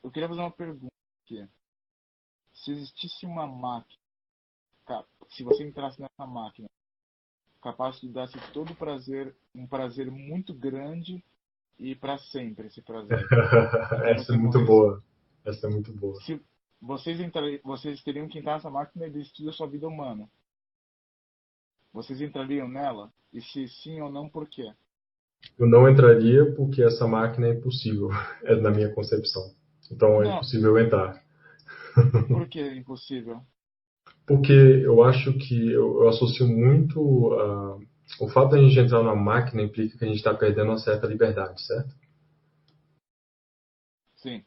eu queria fazer uma pergunta aqui. Se existisse uma máquina, se você entrasse nessa máquina, capaz de dar todo o prazer, um prazer muito grande e para sempre esse prazer, até Essa é você muito morrer. boa. Essa é muito boa. Se vocês teriam que entrar nessa máquina e decidir a sua vida humana, vocês entrariam nela? E se sim ou não, por quê? Eu não entraria porque essa máquina é impossível, é na minha concepção. Então é Não, impossível eu entrar. por que é impossível? Porque eu acho que eu associo muito o fato de a gente entrar na máquina implica que a gente está perdendo uma certa liberdade, certo? Sim,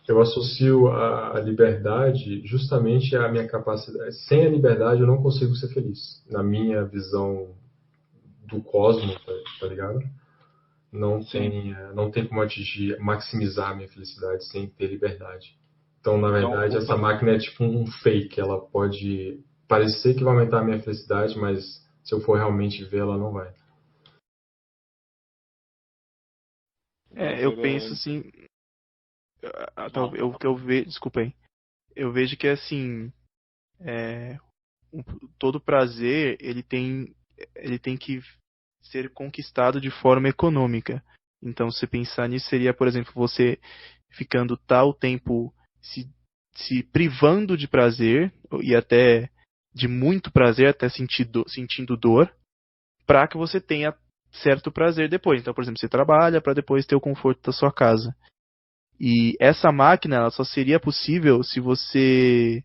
Eu associo a liberdade justamente à minha capacidade. Sem a liberdade eu não consigo ser feliz. Na minha visão do cosmos, tá ligado? sim. Não tem como atingir, maximizar a minha felicidade sem ter liberdade. Então, na Então, verdade, essa máquina é tipo um fake. Ela pode parecer que vai aumentar a minha felicidade, mas se eu for realmente ver, ela não vai. então Eu seria. penso assim, o Fala. que eu vejo, desculpa aí, eu vejo que assim, é, um- todo prazer ele tem que ser conquistado de forma econômica. Então, se pensar nisso, seria, por exemplo, você ficando tal tempo se, se privando de prazer, e até de muito prazer, até sentindo dor, para que você tenha certo prazer depois. Então, por exemplo, você trabalha para depois ter o conforto da sua casa. E essa máquina ela só seria possível se você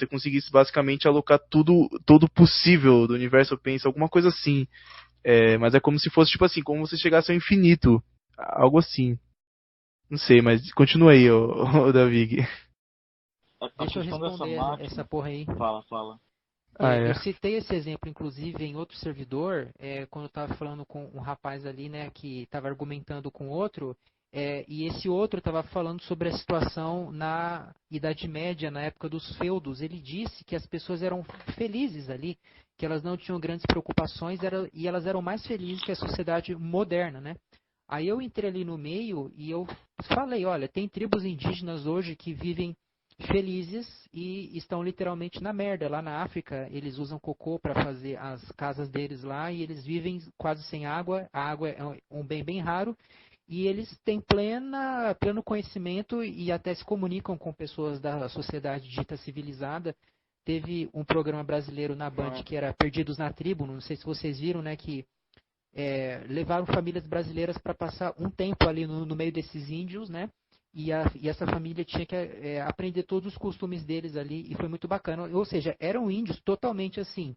conseguisse basicamente alocar tudo possível do universo, eu penso, alguma coisa assim. Mas é como se fosse, tipo assim, como você chegasse ao infinito. Algo assim. Não sei, mas continua aí, ô Davi. A Deixa eu questão dessa responder essa máquina. porra aí. Fala, fala. Ah, Eu é. citei esse exemplo, inclusive, em outro servidor, quando eu estava falando com um rapaz ali, né, que estava argumentando com outro, e esse outro estava falando sobre a situação na Idade Média, na época dos feudos. Ele disse que as pessoas eram felizes ali, que elas não tinham grandes preocupações e elas eram mais felizes que a sociedade moderna, né? Aí eu entrei ali no meio e eu falei, olha, tem tribos indígenas hoje que vivem felizes e estão literalmente na merda. Lá na África, eles usam cocô para fazer as casas deles lá e eles vivem quase sem água. A água é um bem bem raro e eles têm pleno conhecimento e até se comunicam com pessoas da sociedade dita civilizada. Teve um programa brasileiro na Band Ah, que era Perdidos na Tribo, não sei se vocês viram, né, que levaram famílias brasileiras para passar um tempo ali no meio desses índios, né? E essa família tinha que aprender todos os costumes deles ali e foi muito bacana. Ou seja, eram índios totalmente assim,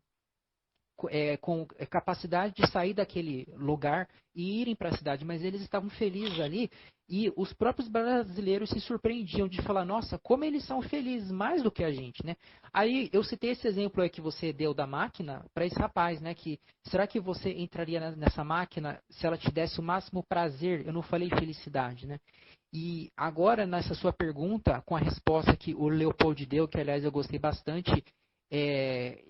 com capacidade de sair daquele lugar e irem para a cidade, mas eles estavam felizes ali e os próprios brasileiros se surpreendiam de falar, nossa, como eles são felizes mais do que a gente, né? Aí eu citei esse exemplo aí que você deu da máquina para esse rapaz, né? Que será que você entraria nessa máquina se ela te desse o máximo prazer? Eu não falei felicidade, né? E agora, nessa sua pergunta, com a resposta que o Leopold deu, que aliás eu gostei bastante, é,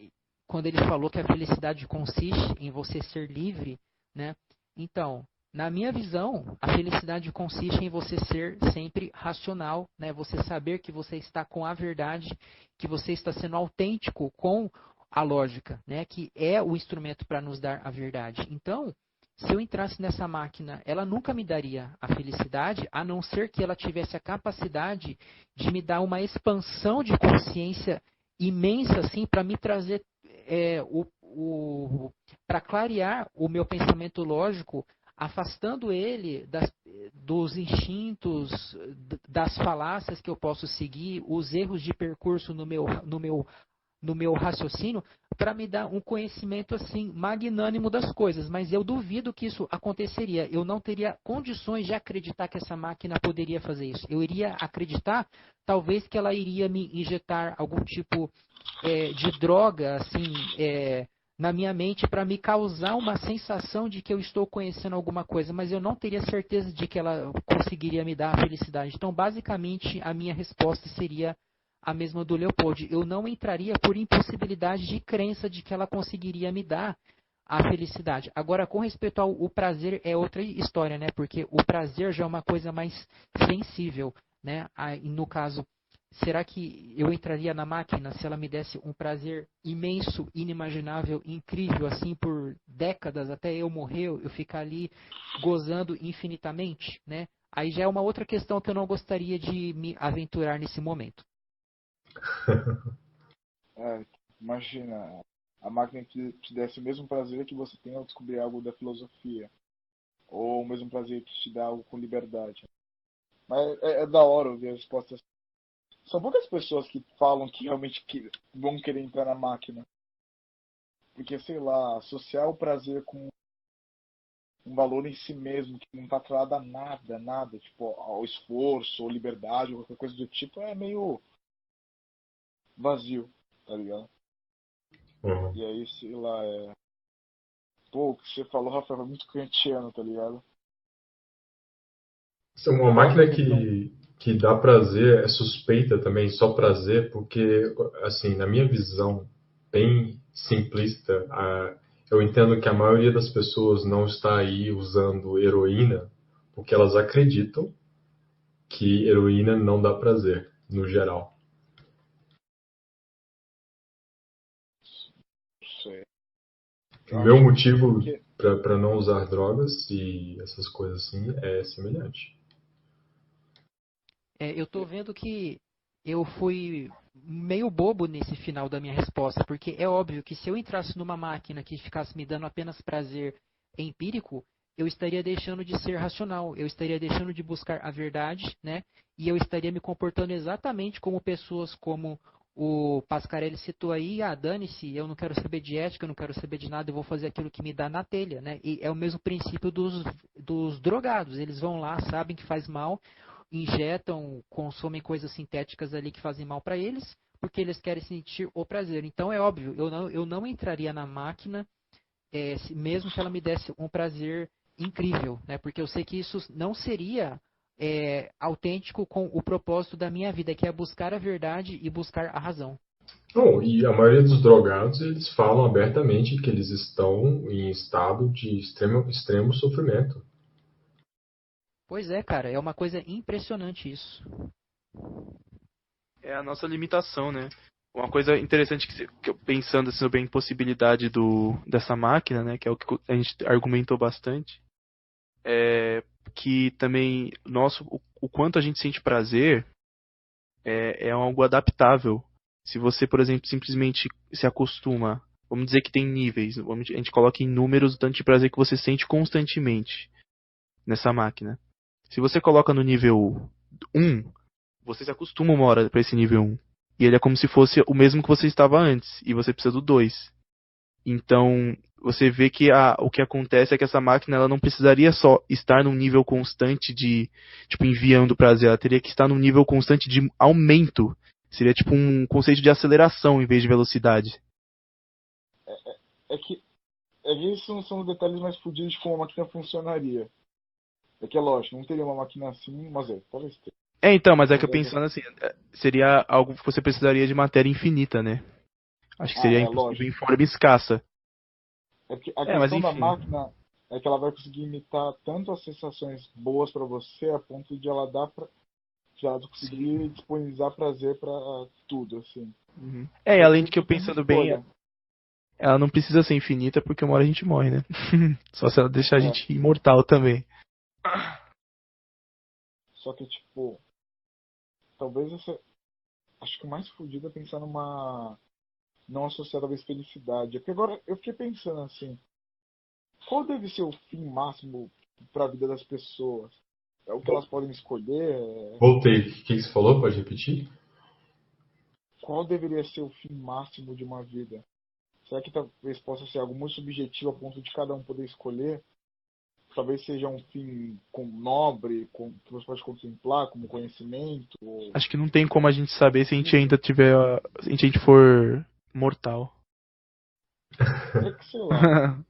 quando ele falou que a felicidade consiste em você ser livre, né? Então, na minha visão, a felicidade consiste em você ser sempre racional, né? Você saber que você está com a verdade, que você está sendo autêntico com a lógica, né? Que é o instrumento para nos dar a verdade. Então, se eu entrasse nessa máquina, ela nunca me daria a felicidade, a não ser que ela tivesse a capacidade de me dar uma expansão de consciência imensa, assim, para me trazer para clarear o meu pensamento lógico, afastando ele dos instintos, das falácias que eu posso seguir, os erros de percurso no meu raciocínio, para me dar um conhecimento assim magnânimo das coisas, mas eu duvido que isso aconteceria. Eu não teria condições de acreditar que essa máquina poderia fazer isso. Eu iria acreditar, talvez, que ela iria me injetar algum tipo de droga, assim, na minha mente para me causar uma sensação de que eu estou conhecendo alguma coisa, mas eu não teria certeza de que ela conseguiria me dar a felicidade. Então, basicamente, a minha resposta seria a mesma do Leopold. Eu não entraria por impossibilidade de crença de que ela conseguiria me dar, a felicidade. Agora, com respeito ao prazer, é outra história, né? Porque o prazer já é uma coisa mais sensível, né? No caso, será que eu entraria na máquina se ela me desse um prazer imenso, inimaginável, incrível, assim, por décadas, até eu morrer, eu ficar ali gozando infinitamente, né? Aí já é uma outra questão que eu não gostaria de me aventurar nesse momento. Imagina, a máquina te desse o mesmo prazer que você tem ao descobrir algo da filosofia. Ou o mesmo prazer que te dá algo com liberdade. Mas é da hora ouvir as respostas. São poucas pessoas que falam que realmente vão querer entrar na máquina. Porque, sei lá, associar o prazer com um valor em si mesmo, que não está atrelado a nada, tipo, ao esforço, ou liberdade, ou qualquer coisa do tipo, é meio vazio, tá ligado? Uhum. E aí, sei lá, Pô, o que você falou, Rafael, é muito kantiano, tá ligado? Isso é uma máquina que dá prazer, é suspeita também, só prazer, porque, assim, na minha visão bem simplista, eu entendo que a maioria das pessoas não está aí usando heroína porque elas acreditam que heroína não dá prazer, no geral. Não sei. O Eu meu acho motivo que para não usar drogas e essas coisas assim é semelhante. Eu tô vendo que eu fui meio bobo nesse final da minha resposta, porque é óbvio que se eu entrasse numa máquina que ficasse me dando apenas prazer empírico, eu estaria deixando de ser racional, eu estaria deixando de buscar a verdade, né? E eu estaria me comportando exatamente como pessoas como o Pascarelli citou aí, dane-se, eu não quero saber de ética, eu não quero saber de nada, eu vou fazer aquilo que me dá na telha, né? E é o mesmo princípio dos drogados, eles vão lá, sabem que faz mal, injetam, consomem coisas sintéticas ali que fazem mal para eles, porque eles querem sentir o prazer. Então é óbvio, eu não entraria na máquina, mesmo que ela me desse um prazer incrível, né? Porque eu sei que isso não seria autêntico com o propósito da minha vida, que é buscar a verdade e buscar a razão. Bom, e a maioria dos drogados, eles falam abertamente que eles estão em estado de extremo sofrimento. Pois é, cara, é uma coisa impressionante isso. É a nossa limitação, né? Uma coisa interessante que eu pensando assim, sobre a impossibilidade dessa máquina, né, que é o que a gente argumentou bastante, é que também o quanto a gente sente prazer é algo adaptável. Se você, por exemplo, simplesmente se acostuma, vamos dizer que tem níveis, a gente coloca em números o tanto de prazer que você sente constantemente nessa máquina. Se você coloca no nível 1, você se acostuma uma hora para esse nível 1. E ele é como se fosse o mesmo que você estava antes. E você precisa do 2. Então, você vê que o que acontece é que essa máquina ela não precisaria só estar num nível constante de, tipo, enviando prazer. Ela teria que estar num nível constante de aumento. Seria tipo um conceito de aceleração em vez de velocidade. é que, é que esses são os detalhes mais fodidos de como a máquina funcionaria. É que é lógico, não teria uma máquina assim, mas talvez tenha. Então, mas é que eu Mas pensando assim, seria algo que você precisaria de matéria infinita, né? Acho que seria impossível lógico. em forma escassa. É porque a Mas questão da enfim. máquina é que ela vai conseguir imitar tanto as sensações boas para você, a ponto de ela dar de ela Sim. conseguir disponibilizar prazer para tudo, assim. Uhum. Só E que além aí de que eu tudo tem uma pensando bem, escolha. ela não precisa ser infinita porque uma hora a gente morre, né? Só se ela deixar a É, gente imortal também. só que, tipo, talvez essa. Acho que o mais fodido é pensar numa. Não associada à felicidade. É porque agora eu fiquei pensando assim: qual deve ser o fim máximo para a vida das pessoas? É o que elas podem escolher? Voltei. O que você falou? Pode repetir? Qual deveria ser o fim máximo de uma vida? Será que talvez possa ser algo muito subjetivo a ponto de cada um poder escolher? Talvez seja um fim nobre, que você pode contemplar como conhecimento, ou Acho que não tem como a gente saber se a gente vida. ainda tiver. Se a gente for mortal. É que sei lá,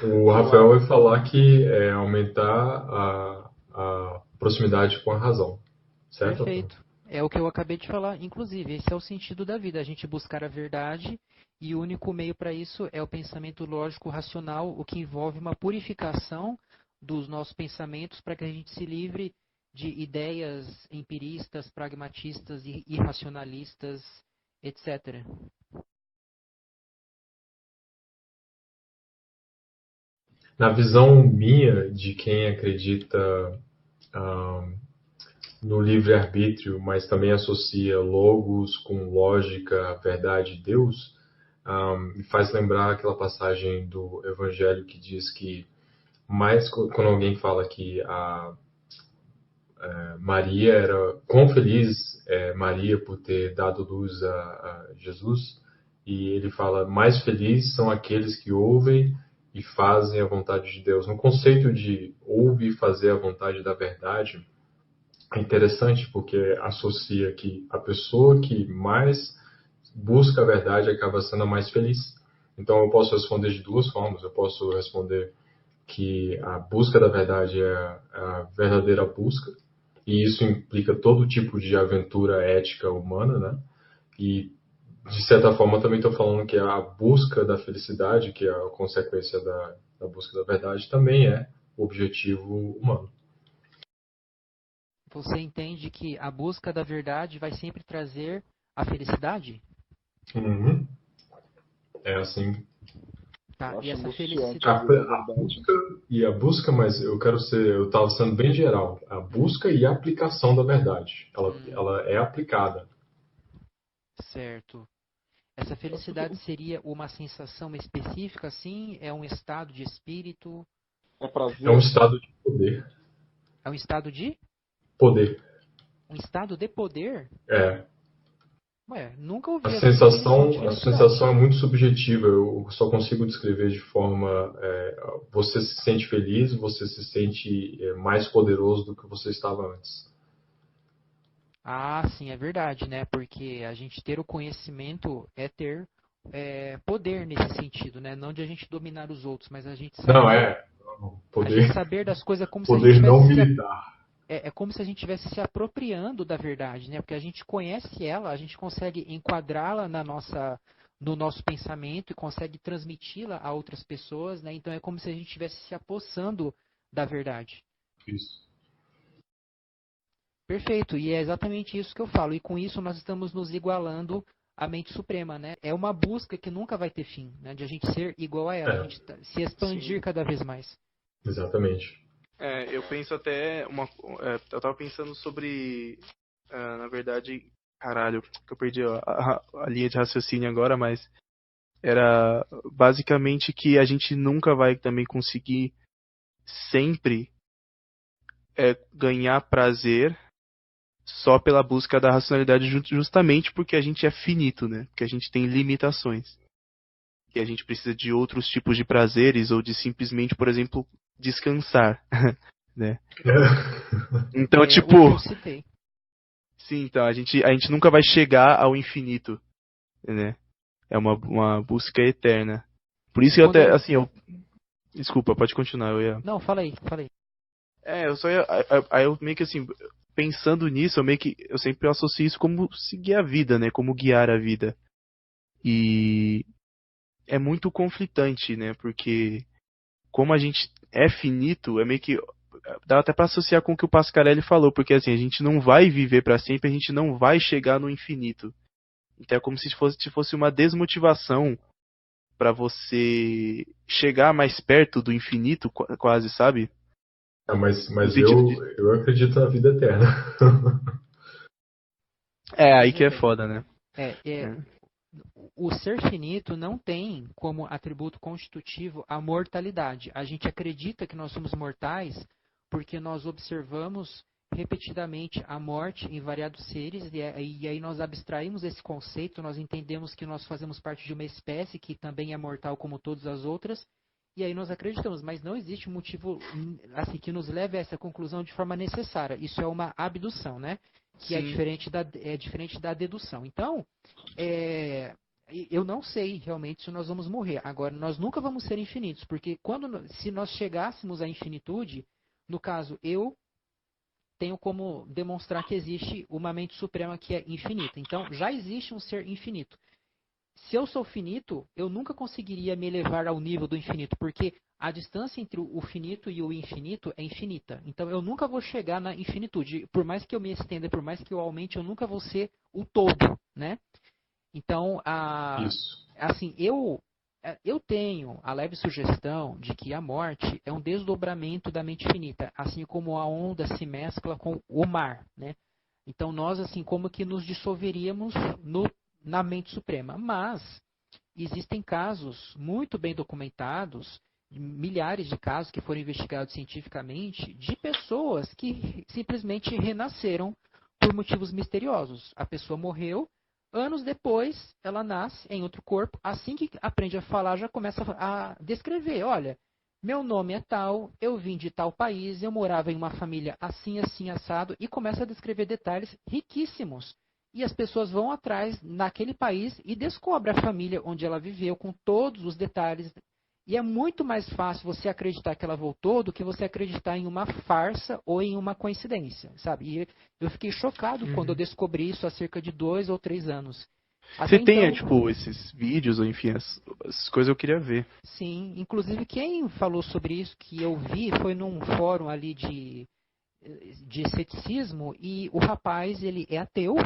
O sei Rafael lá. vai falar que é aumentar a proximidade com a razão. Certo, Rafael? Perfeito. É o que eu acabei de falar, inclusive, esse é o sentido da vida, a gente buscar a verdade, e o único meio para isso é o pensamento lógico racional, o que envolve uma purificação dos nossos pensamentos para que a gente se livre de ideias empiristas, pragmatistas e irracionalistas, etc. Na visão minha de quem acredita ah, no livre-arbítrio, mas também associa logos com lógica, verdade e Deus, me faz lembrar aquela passagem do Evangelho que diz que mais quando alguém fala que a Maria era quão feliz é Maria por ter dado luz a Jesus, e ele fala mais felizes são aqueles que ouvem e fazem a vontade de Deus. No conceito de ouvir e fazer a vontade da verdade, é interessante porque associa que a pessoa que mais busca a verdade acaba sendo a mais feliz. Então eu posso responder de duas formas. Eu posso responder que a busca da verdade é a verdadeira busca, e isso implica todo tipo de aventura ética humana, né? E, de certa forma, também estou falando que a busca da felicidade, que é a consequência da busca da verdade, também é o objetivo humano. Você entende que a busca da verdade vai sempre trazer a felicidade? Uhum. É assim. Tá, Eu e acho essa angustiante A, felicidade. ouvir a a verdade. busca e a busca, mas eu estava sendo bem geral. A busca e a aplicação da verdade. Ela é aplicada. Certo. Essa felicidade seria uma sensação específica, assim? É um estado de espírito? É É um prazer? estado de poder. É um estado de? Poder. Um estado de poder? É. Ué, nunca A ouvi essa definição de sensação, a felicidade. sensação é muito subjetiva. Eu só consigo descrever de forma, você se sente feliz, você se sente mais poderoso do que você estava antes. Ah, sim, é verdade, né? Porque a gente ter o conhecimento é ter poder nesse sentido, né? Não de a gente dominar os outros, mas Não, a gente poder, saber das coisas como se a gente poder não tivesse militar. é como se a gente estivesse se apropriando da verdade, né? Porque a gente conhece ela, a gente consegue enquadrá-la no nosso pensamento e consegue transmiti-la a outras pessoas, né? Então é como se a gente estivesse se apossando da verdade. Isso. Perfeito, e é exatamente isso que eu falo. E com isso nós estamos nos igualando à mente suprema, né? É uma busca que nunca vai ter fim, né? De a gente ser igual a ela, a É, gente se expandir Sim. cada vez mais. exatamente. Eu penso até eu tava pensando sobre, na verdade, caralho, que eu perdi a linha de raciocínio agora, mas era basicamente que a gente nunca vai também conseguir sempre ganhar prazer só pela busca da racionalidade, justamente porque a gente é finito, né? Porque a gente tem limitações. E a gente precisa de outros tipos de prazeres ou de simplesmente, por exemplo, descansar, né? Então, É tipo, o que eu citei. sim, então a gente nunca vai chegar ao infinito, né? É uma busca eterna. Por isso que eu Quando até, eu... assim, desculpa, pode continuar, eu ia. Não, fala aí, fala aí. Eu só ia. Aí eu meio que assim, pensando nisso, eu sempre associo isso como seguir a vida, né? Como guiar a vida. E é muito conflitante, né? Porque como a gente é finito, é meio que dá até pra associar com o que o Pascarelli falou, porque assim, a gente não vai viver pra sempre, a gente não vai chegar no infinito. Então é como se fosse uma desmotivação pra você chegar mais perto do infinito, quase, sabe? No Mas sentido de eu acredito na vida eterna. aí Veja que é bem, foda, né? é, é, É. o ser finito não tem como atributo constitutivo a mortalidade. A gente acredita que nós somos mortais porque nós observamos repetidamente a morte em variados seres e aí nós abstraímos esse conceito, nós entendemos que nós fazemos parte de uma espécie que também é mortal como todas as outras e aí nós acreditamos, mas não existe um motivo assim que nos leve a essa conclusão de forma necessária. Isso é uma abdução, né? Que Sim. é diferente da dedução. Então, eu não sei realmente se nós vamos morrer. Agora, nós nunca vamos ser infinitos, porque se nós chegássemos à infinitude, no caso, eu tenho como demonstrar que existe uma mente suprema que é infinita. Então, já existe um ser infinito. Se eu sou finito, eu nunca conseguiria me elevar ao nível do infinito, porque a distância entre o finito e o infinito é infinita. Então, eu nunca vou chegar na infinitude. Por mais que eu me estenda, por mais que eu aumente, eu nunca vou ser o todo, né? Então, Isso. assim, eu tenho a leve sugestão de que a morte é um desdobramento da mente finita, assim como a onda se mescla com o mar, né? Então nós, assim, como que nos dissolveríamos na mente suprema. Mas existem casos muito bem documentados, milhares de casos que foram investigados cientificamente, de pessoas que simplesmente renasceram por motivos misteriosos. A pessoa morreu. Anos depois, ela nasce em outro corpo. Assim que aprende a falar, já começa a descrever. Olha, meu nome é tal, eu vim de tal país, eu morava em uma família assim, assim, assado. E começa a descrever detalhes riquíssimos. E as pessoas vão atrás naquele país e descobrem a família onde ela viveu, com todos os detalhes. E é muito mais fácil você acreditar que ela voltou do que você acreditar em uma farsa ou em uma coincidência, sabe? E eu fiquei chocado quando eu descobri isso há cerca de 2 ou 3 anos. Até Você tem, então, tipo, esses vídeos, ou enfim, essas coisas eu queria ver. sim. Inclusive, quem falou sobre isso que eu vi foi num fórum ali de ceticismo, e o rapaz, ele é ateu,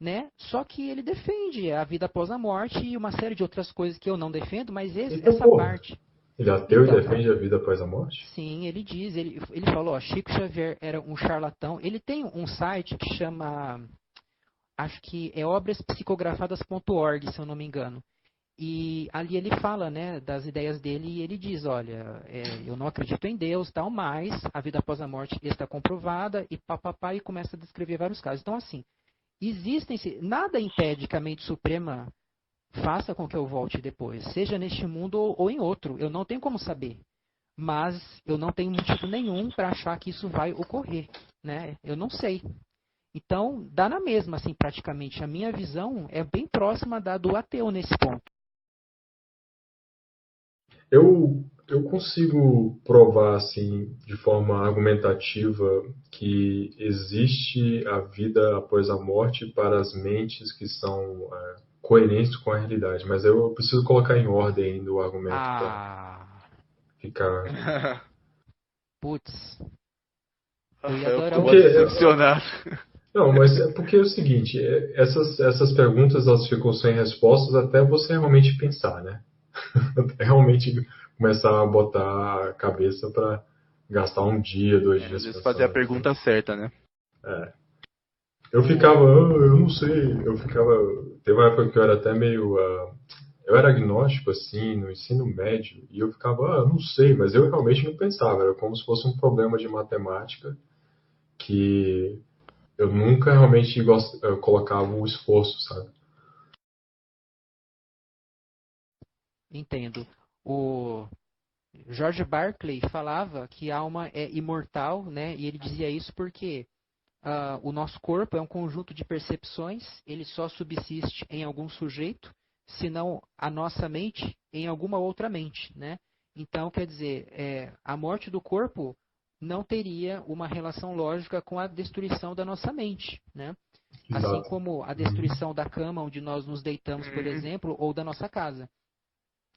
né? Só que ele defende a vida após a morte e uma série de outras coisas que eu não defendo, mas Então, essa porra, parte. ele é ateu e Então, defende a vida após a morte? sim, ele diz, ele falou, ó, Chico Xavier era um charlatão. Ele tem um site que chama, acho que é obraspsicografadas.org, se eu não me engano. E ali ele fala, né, das ideias dele, e ele diz, olha, eu não acredito em Deus, tal, mas a vida após a morte está comprovada, e papapá, e começa a descrever vários casos. Então, assim, nada impede que a mente suprema faça com que eu volte depois, seja neste mundo ou em outro. Eu não tenho como saber. Mas eu não tenho motivo nenhum para achar que isso vai ocorrer, né? Eu não sei. Então, dá na mesma, assim, praticamente. A minha visão é bem próxima da do ateu nesse ponto. Eu consigo provar, assim, de forma argumentativa, que existe a vida após a morte para as mentes que são coerentes com a realidade, mas eu preciso colocar em ordem ainda o argumento para Ah, ficar. putz, eu ia Rafael ficou adorar Porque, mó ouvir. decepcionado. não, mas é porque é o seguinte, essas perguntas elas ficam sem respostas até você realmente pensar, né? Até realmente começar a botar a cabeça para gastar um dia, dois Às dias vezes fazer a pensando, entendeu? pergunta certa, né? Eu ficava, O, eu não sei, eu ficava, teve uma época que eu era até meio, eu era agnóstico assim, no ensino médio, e eu ficava, eu não sei, mas eu realmente não pensava, era como se fosse um problema de matemática que eu nunca realmente colocava o esforço, sabe? entendo. O George Berkeley falava que a alma é imortal, né? E ele dizia isso porque o nosso corpo é um conjunto de percepções, ele só subsiste em algum sujeito, senão a nossa mente em alguma outra mente, né? Então, quer dizer, a morte do corpo não teria uma relação lógica com a destruição da nossa mente, né? Assim Exato. como a Uhum. destruição da cama onde nós nos deitamos, por exemplo, ou da nossa casa.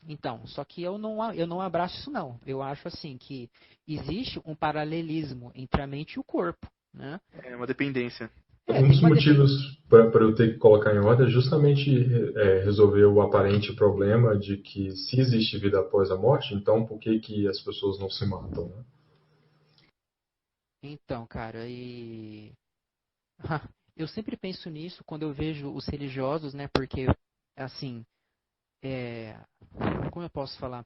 Então, só que eu não abraço isso não. Eu acho assim que existe um paralelismo entre a mente e o corpo, né? É uma dependência. Um Tem dos uma dependência. motivos para eu ter que colocar em ordem é justamente resolver o aparente problema de que se existe vida após a morte, então por que que as pessoas não se matam, né? Então, cara, eu sempre penso nisso quando eu vejo os religiosos, né? Porque, assim, é... como eu posso falar?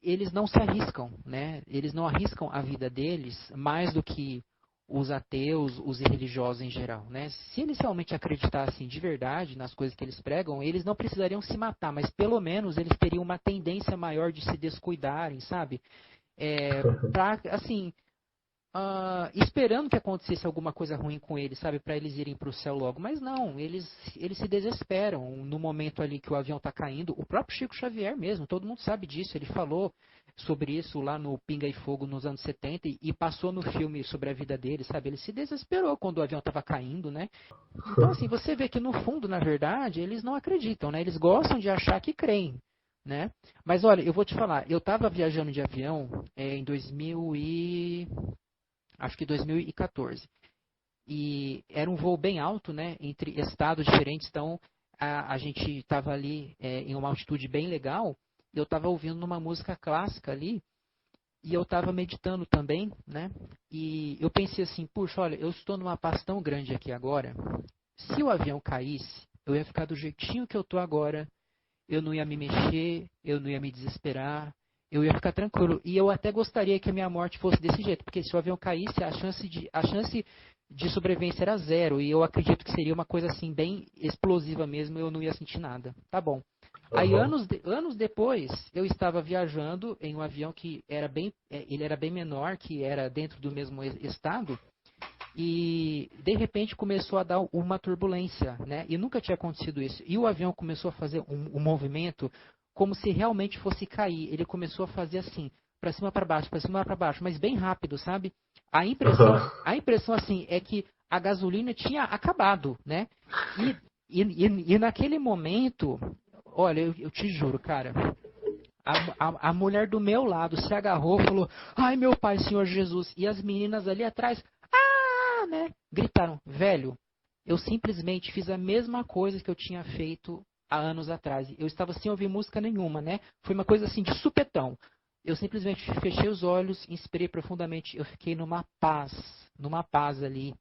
Eles não se arriscam, né? Eles não arriscam a vida deles mais do que os ateus, os religiosos em geral, né? Se eles realmente acreditassem de verdade nas coisas que eles pregam, eles não precisariam se matar, mas pelo menos eles teriam uma tendência maior de se descuidarem, sabe? Assim, esperando que acontecesse alguma coisa ruim com eles, sabe, para eles irem para o céu logo. Mas não, eles se desesperam no momento ali que o avião está caindo. O próprio Chico Xavier mesmo, todo mundo sabe disso. Ele falou, sobre isso lá no Pinga e Fogo nos anos 70 e passou no filme sobre a vida dele, sabe? Ele se desesperou quando o avião estava caindo, né? Então, assim, você vê que no fundo, na verdade, eles não acreditam, né? Eles gostam de achar que creem, né? Mas olha, eu vou te falar, eu estava viajando de avião em 2014. E era um voo bem alto, né? Entre estados diferentes, então a gente estava ali em uma altitude bem legal. Eu estava ouvindo uma música clássica ali e eu estava meditando também, né? E eu pensei assim, puxa, olha, eu estou numa paz tão grande aqui agora. Se o avião caísse, eu ia ficar do jeitinho que eu tô agora. Eu não ia me mexer, eu não ia me desesperar, eu ia ficar tranquilo. E eu até gostaria que a minha morte fosse desse jeito, porque se o avião caísse, a chance de sobrevivência era zero. E eu acredito que seria uma coisa assim, bem explosiva mesmo, eu não ia sentir nada. Tá bom. Aí, Aham. anos depois, eu estava viajando em um avião que ele era bem menor, que era dentro do mesmo estado, e de repente começou a dar uma turbulência, né? E nunca tinha acontecido isso. E o avião começou a fazer um movimento como se realmente fosse cair. Ele começou a fazer assim, para cima para cima para baixo, mas bem rápido, sabe? Aham. A impressão assim é que a gasolina tinha acabado, né? E, e naquele momento, olha, eu te juro, cara, a mulher do meu lado se agarrou e falou: Ai, meu pai, Senhor Jesus. E as meninas ali atrás, né? Gritaram, velho, eu simplesmente fiz a mesma coisa que eu tinha feito há anos atrás. Eu estava sem ouvir música nenhuma, né? Foi uma coisa assim de supetão. Eu simplesmente fechei os olhos, inspirei profundamente, eu fiquei numa paz ali.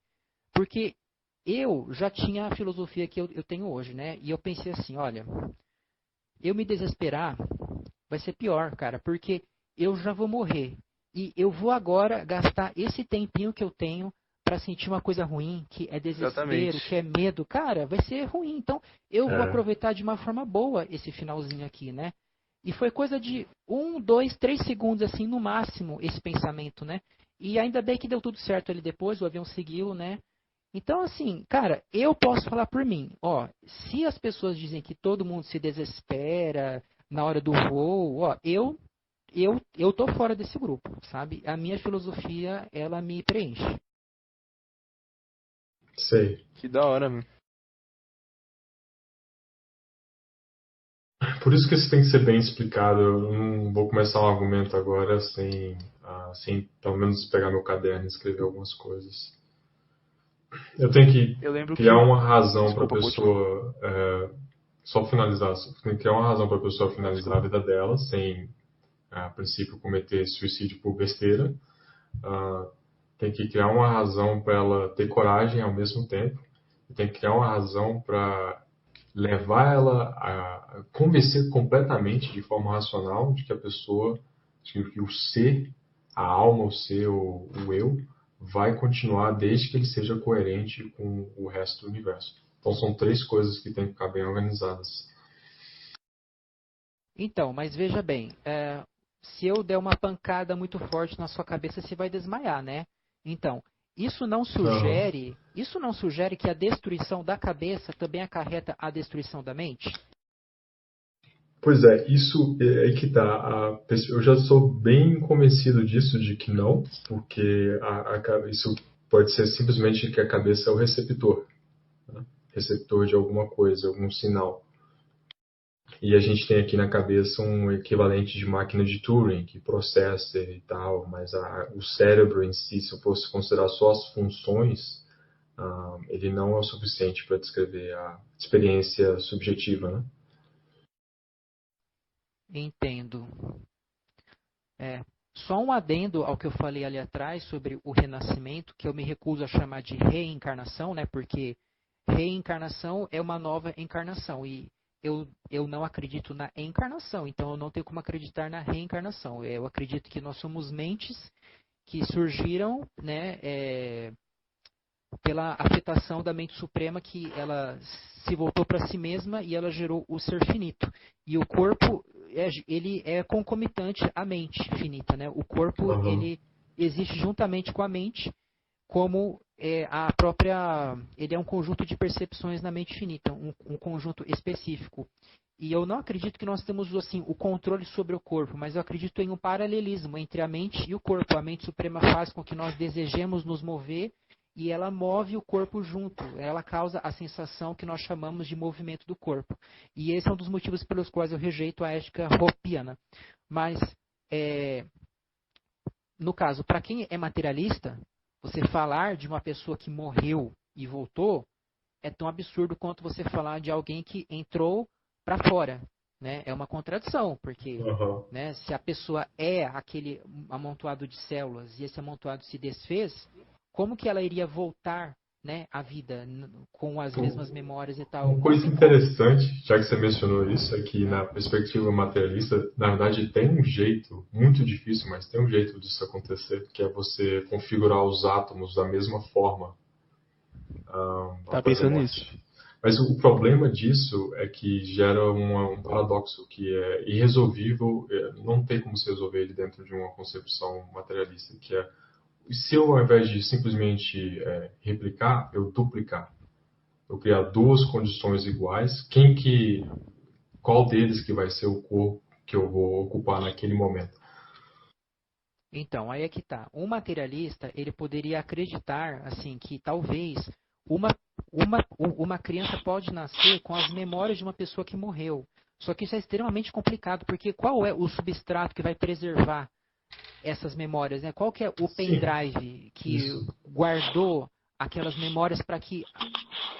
Porque eu já tinha a filosofia que eu tenho hoje, né? E eu pensei assim, olha, eu me desesperar vai ser pior, cara, porque eu já vou morrer. E eu vou agora gastar esse tempinho que eu tenho para sentir uma coisa ruim, que é Exatamente. desespero, que é medo. Cara, vai ser ruim. Então, eu vou É. aproveitar de uma forma boa esse finalzinho aqui, né? E foi coisa de 1, 2, 3 segundos, assim, no máximo, esse pensamento, né? E ainda bem que deu tudo certo ali depois, o avião seguiu, né? Então, assim, cara, eu posso falar por mim. Ó, se as pessoas dizem que todo mundo se desespera na hora do voo, ó, eu tô fora desse grupo, sabe? A minha filosofia, ela me preenche. Sei. Que da hora, meu. Por isso que isso tem que ser bem explicado. Eu não vou começar um argumento agora sem pelo menos pegar meu caderno e escrever algumas coisas. Eu tenho que Eu lembro que criar o. uma razão para a Desculpa, pode falar. pessoa só finalizar. Tem que criar uma razão para a pessoa Não, finalizar a desculpa. vida dela sem, a princípio, cometer suicídio por besteira. Ah, tem que criar uma razão para ela ter coragem ao mesmo tempo. Tem que criar uma razão para levar ela a convencer completamente, de forma racional, de que a pessoa, de que o ser, a alma, o ser, o eu, vai continuar desde que ele seja coerente com o resto do universo. Então são três coisas que têm que ficar bem organizadas. Então, mas veja bem, se eu der uma pancada muito forte na sua cabeça, você vai desmaiar, né? Então, Aham. isso não sugere que a destruição da cabeça também acarreta a destruição da mente? Pois é, isso é aí que tá. Eu já sou bem convencido disso, de que não, porque isso pode ser simplesmente que a cabeça é o receptor, né? Receptor de alguma coisa, algum sinal. E a gente tem aqui na cabeça um equivalente de máquina de Turing, que processa e tal, mas o cérebro em si, se eu fosse considerar só as funções, ele não é o suficiente para descrever a experiência subjetiva, né? Entendo. É, só um adendo ao que eu falei ali atrás sobre o renascimento, que eu me recuso a chamar de reencarnação, né? Porque reencarnação é uma nova encarnação e eu não acredito na encarnação, então eu não tenho como acreditar na reencarnação. Eu acredito que nós somos mentes que surgiram, né, pela afetação da mente suprema, que ela se voltou para si mesma e ela gerou o ser finito. E o corpo, ele é concomitante à mente finita, né? O corpo, Uhum. ele existe juntamente com a mente, como ele é um conjunto de percepções na mente finita, um conjunto específico. E eu não acredito que nós temos assim o controle sobre o corpo, mas eu acredito em um paralelismo entre a mente e o corpo. A mente suprema faz com que nós desejemos nos mover e ela move o corpo junto. Ela causa a sensação que nós chamamos de movimento do corpo. E esse é um dos motivos pelos quais eu rejeito a ética hopiana. Mas, no caso, para quem é materialista, você falar de uma pessoa que morreu e voltou é tão absurdo quanto você falar de alguém que entrou para fora, né? É uma contradição, porque né, se a pessoa é aquele amontoado de células e esse amontoado se desfez, como que ela iria voltar, né, à vida com as mesmas memórias e tal? Uma coisa interessante, já que você mencionou isso, é que na perspectiva materialista, na verdade tem um jeito, muito difícil, mas tem um jeito disso acontecer, que é você configurar os átomos da mesma forma. Tá pensando nisso? Mas o problema disso é que gera um paradoxo que é irresolvível, não tem como se resolver ele dentro de uma concepção materialista, que é se eu, ao invés de simplesmente replicar, eu duplicar. Eu criar duas condições iguais, qual deles que vai ser o corpo que eu vou ocupar naquele momento? Então, aí é que tá. Um materialista, ele poderia acreditar, assim, que talvez uma criança pode nascer com as memórias de uma pessoa que morreu. Só que isso é extremamente complicado, porque qual é o substrato que vai preservar essas memórias, né? Qual que é o pendrive que guardou aquelas memórias para que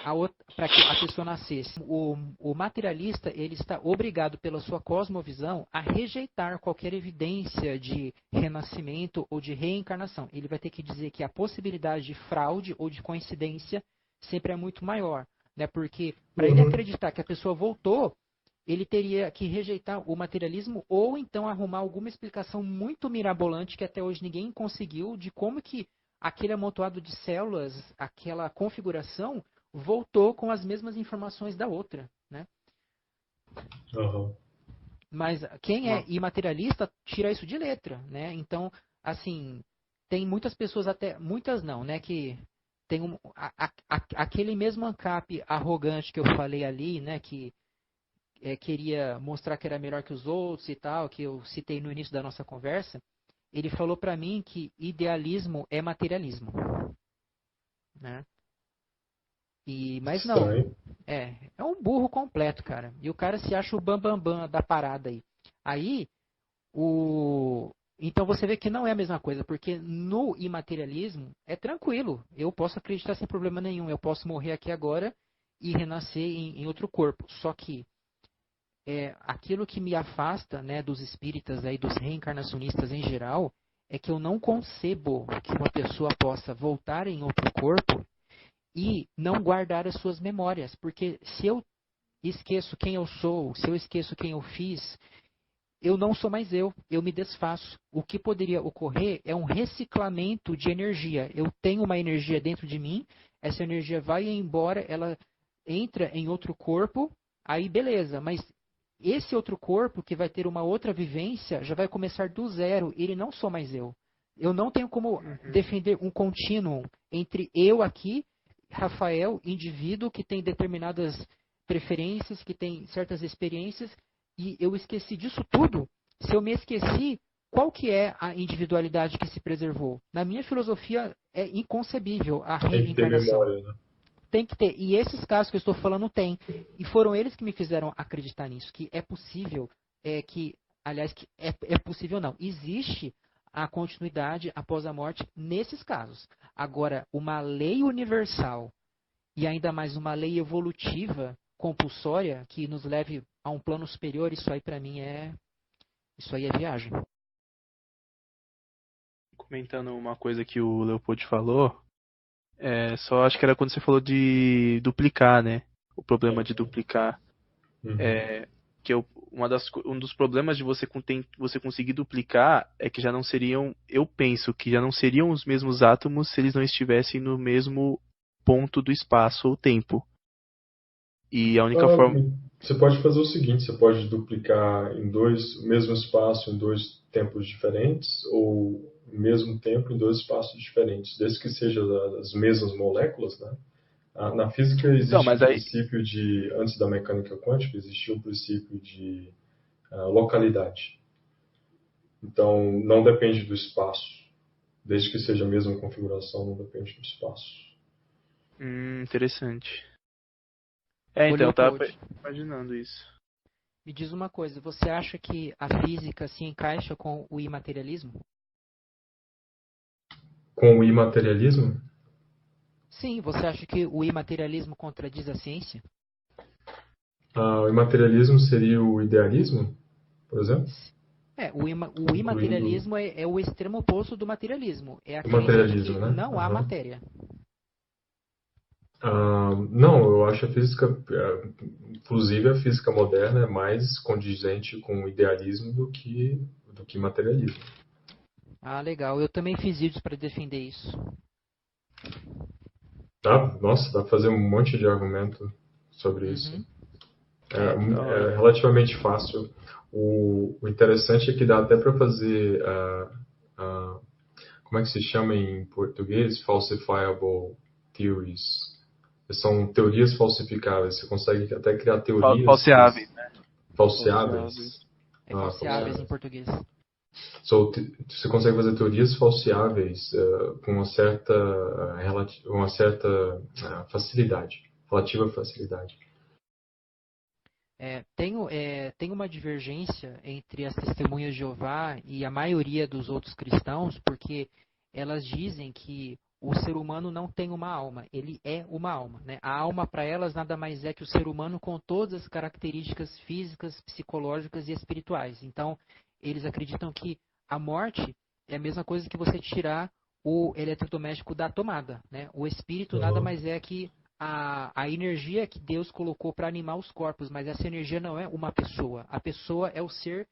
a pessoa nascesse? O materialista, ele está obrigado pela sua cosmovisão a rejeitar qualquer evidência de renascimento ou de reencarnação. Ele vai ter que dizer que a possibilidade de fraude ou de coincidência sempre é muito maior, né? Porque para ele acreditar que a pessoa voltou, ele teria que rejeitar o materialismo ou então arrumar alguma explicação muito mirabolante que até hoje ninguém conseguiu de como que aquele amontoado de células, aquela configuração, voltou com as mesmas informações da outra, né? Mas quem é imaterialista tira isso de letra, né? Então, assim, tem muitas pessoas até, muitas não, né, que tem aquele mesmo ANCAP arrogante que eu falei ali, né, que queria mostrar que era melhor que os outros e tal, que eu citei no início da nossa conversa, ele falou para mim que idealismo é materialismo, né? Mas não, é um burro completo, cara. E o cara se acha o bambambam da parada aí. Então você vê que não é a mesma coisa, porque no imaterialismo é tranquilo. Eu posso acreditar sem problema nenhum. Eu posso morrer aqui agora e renascer em outro corpo. Só que aquilo que me afasta, né, dos espíritas aí, dos reencarnacionistas em geral, é que eu não concebo que uma pessoa possa voltar em outro corpo e não guardar as suas memórias. Porque se eu esqueço quem eu sou, se eu esqueço quem eu fiz, eu não sou mais eu me desfaço. O que poderia ocorrer é um reciclamento de energia. Eu tenho uma energia dentro de mim, essa energia vai embora, ela entra em outro corpo, aí beleza, mas esse outro corpo que vai ter uma outra vivência já vai começar do zero, ele não sou mais eu. Eu não tenho como defender um contínuo entre eu aqui, Rafael, indivíduo que tem determinadas preferências, que tem certas experiências, e eu esqueci disso tudo. Se eu me esqueci, qual que é a individualidade que se preservou? Na minha filosofia é inconcebível a reencarnação. Tem que ter memória, né? Tem que ter. E esses casos que eu estou falando tem. E foram eles que me fizeram acreditar nisso, que é possível, que é possível não. Existe a continuidade após a morte nesses casos. Agora, uma lei universal e ainda mais uma lei evolutiva compulsória que nos leve a um plano superior, isso aí para mim isso aí é viagem. Comentando uma coisa que o Leopold falou, só acho que era quando você falou de duplicar, né? O problema de duplicar. Que um dos problemas de você conseguir duplicar é que já não seriam, eu penso que já não seriam os mesmos átomos se eles não estivessem no mesmo ponto do espaço ou tempo. E a única forma... Você pode fazer o seguinte, você pode duplicar em mesmo espaço, em dois tempos diferentes, ou o mesmo tempo em dois espaços diferentes, desde que sejam as mesmas moléculas, né? Na física Então, existe mas um aí. princípio antes da mecânica quântica, existia um princípio de localidade. Então, não depende do espaço. Desde que seja a mesma configuração, não depende do espaço. Interessante. Ô, Então, eu tava Leopold, imaginando isso. me diz uma coisa, você acha que a física se encaixa com o imaterialismo? Com o imaterialismo? Sim, você acha que o imaterialismo contradiz a ciência? O imaterialismo seria o idealismo, por exemplo? O Incluindo imaterialismo é o extremo oposto do materialismo. É a o crença de materialismo, que né? não há Aham. matéria. Não, eu acho a física, inclusive a física moderna, é mais condizente com o idealismo do que materialismo. Ah, legal. Eu também fiz vídeos para defender isso. Nossa, dá pra fazer um monte de argumento sobre isso. Uhum. Da É hora. relativamente fácil. O interessante é que dá até para fazer, como é que se chama em português? Falsifiable theories. São teorias falsificáveis. Você consegue até criar teorias Falseáveis, né? falseáveis. Falseáveis. É falseáveis em Falseáveis. português. Você consegue fazer teorias falseáveis com uma certa facilidade, relativa facilidade. Tem uma divergência entre as testemunhas de Jeová e a maioria dos outros cristãos, porque elas dizem que o ser humano não tem uma alma, ele é uma alma. Né? A alma para elas nada mais é que o ser humano com todas as características físicas, psicológicas e espirituais. Então, eles acreditam que a morte é a mesma coisa que você tirar o eletrodoméstico da tomada. Né? O espírito nada Uhum. mais é que a energia que Deus colocou para animar os corpos, mas essa energia não é uma pessoa. A pessoa é o ser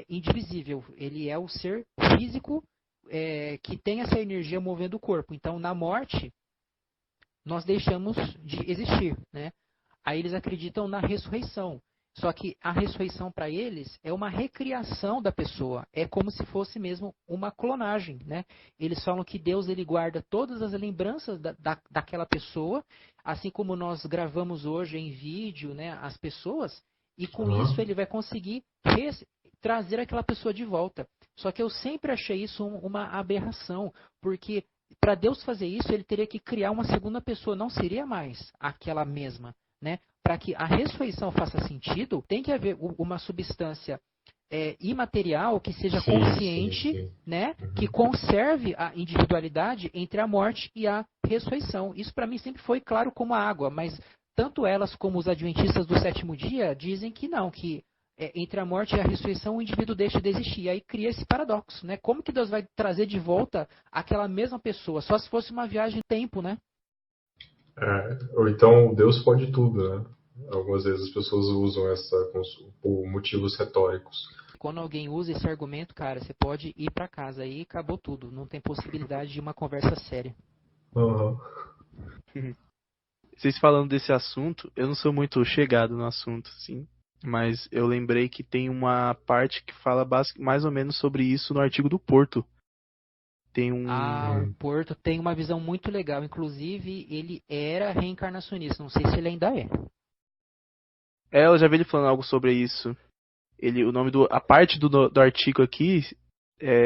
indivisível. Ele é o ser físico que tem essa energia movendo o corpo. Então, na morte, nós deixamos de existir. Né? Aí eles acreditam na ressurreição. Só que a ressurreição para eles é uma recriação da pessoa. É como se fosse mesmo uma clonagem. Né? Eles falam que Deus ele guarda todas as lembranças daquela pessoa, assim como nós gravamos hoje em vídeo, né, as pessoas, e com isso Uhum. ele vai conseguir trazer aquela pessoa de volta. Só que eu sempre achei isso uma aberração, porque para Deus fazer isso, ele teria que criar uma segunda pessoa, não seria mais aquela mesma. Né? Para que a ressurreição faça sentido, tem que haver uma substância imaterial que seja Sim, consciente, sim. né? Que Uhum. conserve a individualidade entre a morte e a ressurreição. Isso para mim sempre foi claro como a água, mas tanto elas como os adventistas do sétimo dia dizem que não, que entre a morte e a ressurreição o indivíduo deixa de existir. E aí cria esse paradoxo, né? Como que Deus vai trazer de volta aquela mesma pessoa? Só se fosse uma viagem no tempo, né? Ou então Deus pode tudo, né? Algumas vezes as pessoas usam por motivos retóricos. Quando alguém usa esse argumento, cara, você pode ir para casa aí, acabou tudo. Não tem possibilidade de uma conversa séria. Uhum. Vocês falando desse assunto, eu não sou muito chegado no assunto, assim. Mas eu lembrei que tem uma parte que fala mais ou menos sobre isso no artigo do Porto. Tem O Hum. Porto tem uma visão muito legal. Inclusive, ele era reencarnacionista. Não sei se ele ainda é. Eu já vi ele falando algo sobre isso. A parte do artigo aqui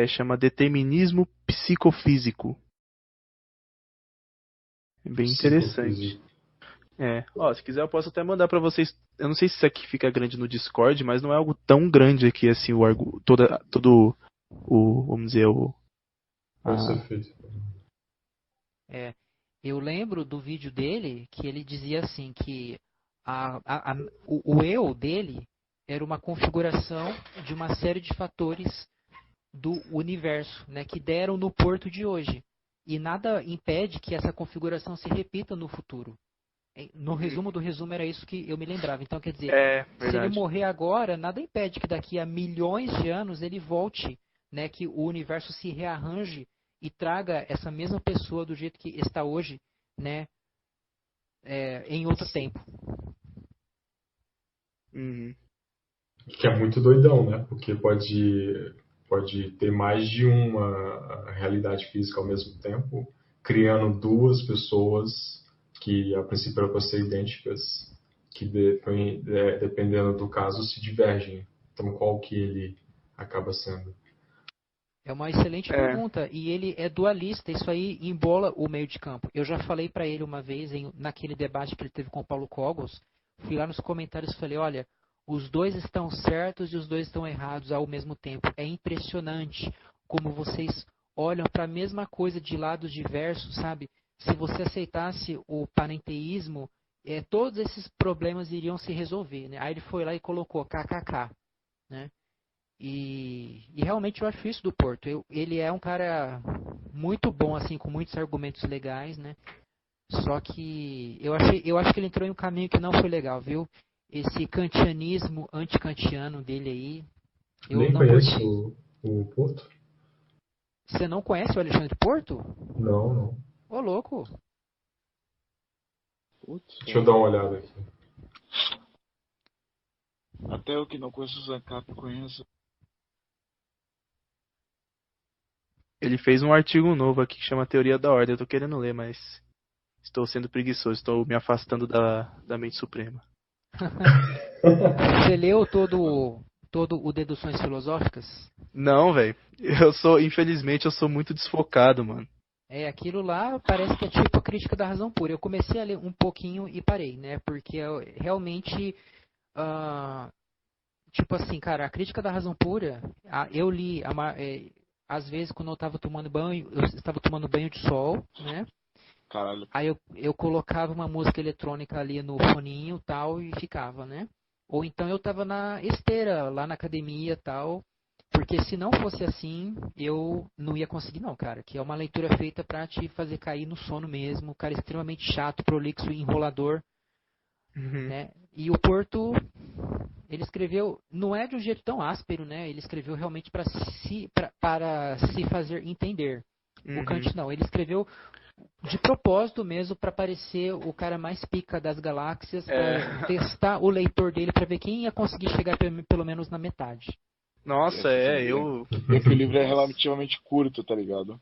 chama Determinismo Psicofísico. É bem interessante. Psicofísico. Se quiser eu posso até mandar pra vocês. Eu não sei se isso aqui fica grande no Discord, mas não é algo tão grande aqui assim todo o vamos dizer Pode ser a- feito. É, eu lembro do vídeo dele que ele dizia assim que o eu dele era uma configuração de uma série de fatores do universo, né, que deram no Porto de hoje. E nada impede que essa configuração se repita no futuro. No resumo do resumo era isso que eu me lembrava. Então, quer dizer, se ele verdade. morrer agora, nada impede que daqui a milhões de anos ele volte, né, que o universo se rearranje e traga essa mesma pessoa do jeito que está hoje, né, em outro tempo. Uhum. Que é muito doidão, né? Porque pode pode ter mais de uma realidade física ao mesmo tempo, criando duas pessoas que a princípio eram para ser idênticas, que dependendo do caso se divergem. Então qual que ele acaba sendo? É uma excelente pergunta. E ele é dualista. Isso aí embola o meio de campo. Eu já falei para ele uma vez, naquele debate que ele teve com o Paulo Cogos, fui lá nos comentários e falei, olha, os dois estão certos e os dois estão errados ao mesmo tempo. É impressionante como vocês olham para a mesma coisa de lados diversos, sabe? Se você aceitasse o panenteísmo, todos esses problemas iriam se resolver, né? Aí ele foi lá e colocou kkk, né? E realmente eu acho isso do Porto. Ele é um cara muito bom, assim, com muitos argumentos legais, né? Só que eu acho que ele entrou em um caminho que não foi legal, viu? Esse kantianismo anticantiano dele aí, eu Nem não curti. conheço o Porto? Você não conhece o Alexandre Porto? Não, não. Ô, louco. Putz, Deixa eu dar uma olhada aqui. até eu que não conheço o Zancap conheço. Ele fez um artigo novo aqui que chama Teoria da Ordem. Eu tô querendo ler, mas estou sendo preguiçoso. Estou me afastando da mente suprema. Você leu todo o Deduções Filosóficas? Não, velho. Infelizmente, eu sou muito desfocado, mano. Aquilo lá parece que é tipo a crítica da razão pura. Eu comecei a ler um pouquinho e parei, né? Porque realmente, tipo assim, cara, a crítica da razão pura, eu li, às vezes quando eu estava tomando banho, eu estava tomando banho de sol, né? Caralho. Aí eu colocava uma música eletrônica ali no foninho tal e ficava, né? Ou então eu estava na esteira, lá na academia tal. Porque se não fosse assim, eu não ia conseguir não, cara. Que é uma leitura feita pra te fazer cair no sono mesmo. Cara extremamente chato, prolixo e enrolador, Uhum. né? E o Porto, ele escreveu, não é de um jeito tão áspero, né? Ele escreveu realmente para se fazer entender. O Uhum. Kant não, ele escreveu de propósito mesmo para parecer o cara mais pica das galáxias, para testar o leitor dele para ver quem ia conseguir chegar pelo menos na metade. Nossa, eu. É que o livro é relativamente curto, tá ligado?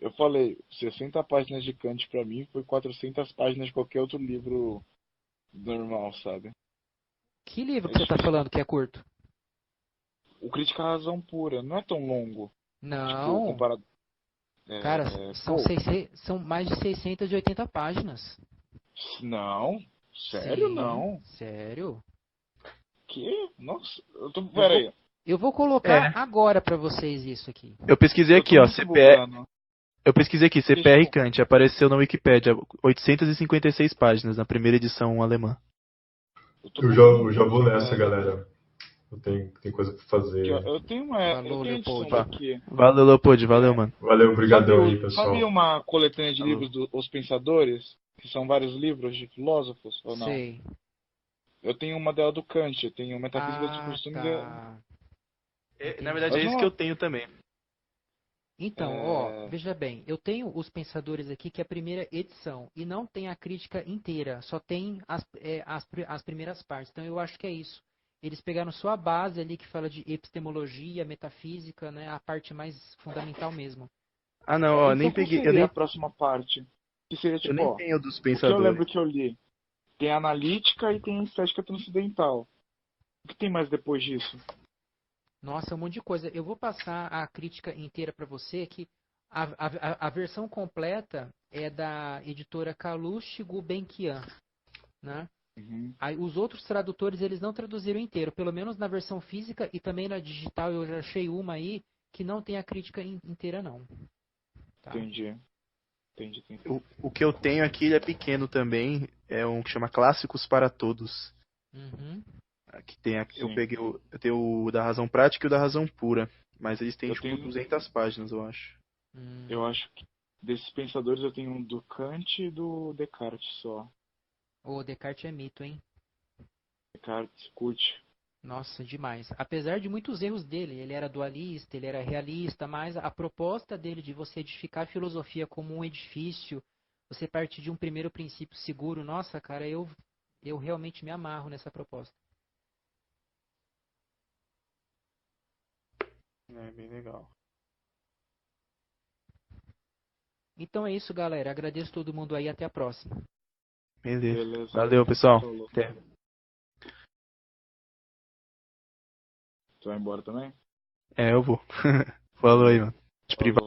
Eu falei, 60 páginas de Kant pra mim foi 400 páginas de qualquer outro livro normal, sabe? Que livro que você tá falando que é curto? O Crítica à Razão Pura não é tão longo. Tipo, Não, comparado. cara, Pô, são mais de 680 páginas. não. Sério, Sim, não. sério. Que? Nossa, Eu pera vou, aí. eu vou colocar agora pra vocês isso aqui. Eu pesquisei Eu tô aqui, ó. muito bugando. Eu pesquisei aqui, Deixa CPR eu- Kant. Apareceu na Wikipédia. 856 páginas na primeira edição alemã. Eu tô Eu já bugando vou aqui, nessa, cara. galera. Tem coisa pra Aqui, ó, fazer. eu Falou, tenho a edição Leopold. daqui. Valeu, Leopold. Valeu, mano. Valeu, brigadão aí, Sabe pessoal. uma coletânea de Falou. livros dos Pensadores? Que são vários livros de filósofos, ou não? Sei. Eu tenho uma dela do Kant, eu tenho Metafísica dos Ah, Costumes. tá. Na verdade, Entendi. é Mas isso não que é. eu tenho também. Então, ó, É, veja bem, eu tenho os Pensadores aqui, que é a primeira edição, e não tem a crítica inteira, só tem as primeiras partes. Então, eu acho que é isso. Eles pegaram só a base ali que fala de epistemologia, metafísica, né, a parte mais fundamental mesmo. Ah, não, ó, então nem qual peguei. Eu seria a nem, próxima parte? Que seria eu tipo, nem ó, tenho dos o que eu pensadores. lembro que eu li? Tem a analítica e tem a estética transcendental. O que tem mais depois disso? Nossa, é um monte de coisa. Eu vou passar a crítica inteira para você, que a versão completa é da editora Kalush Gulbenkian, né? Uhum. Aí, os outros tradutores eles não traduziram inteiro, pelo menos na versão física e também na digital eu já achei uma aí que não tem a crítica inteira não. Tá? Entendi. Entendi. O que eu tenho aqui ele é pequeno também. É um que chama Clássicos para Todos. Uhum. Aqui tem, eu Sim. peguei eu tenho o da razão prática e o da razão pura. Mas eles têm Eu tipo tenho, 200 páginas, eu acho. eu acho que desses pensadores eu tenho um do Kant e do Descartes só. O Descartes é mito, hein? Descartes, curte. Nossa, demais. Apesar de muitos erros dele, ele era dualista, ele era realista, mas a proposta dele de você edificar a filosofia como um edifício, você partir de um primeiro princípio seguro, nossa, cara, eu realmente me amarro nessa proposta. É bem legal. Então é isso, galera. Agradeço todo mundo aí. Até a próxima. Beleza. Beleza. Valeu, pessoal. Falou. Até. Tu vai embora também? Eu vou. Falou aí, mano. De privado. Falou.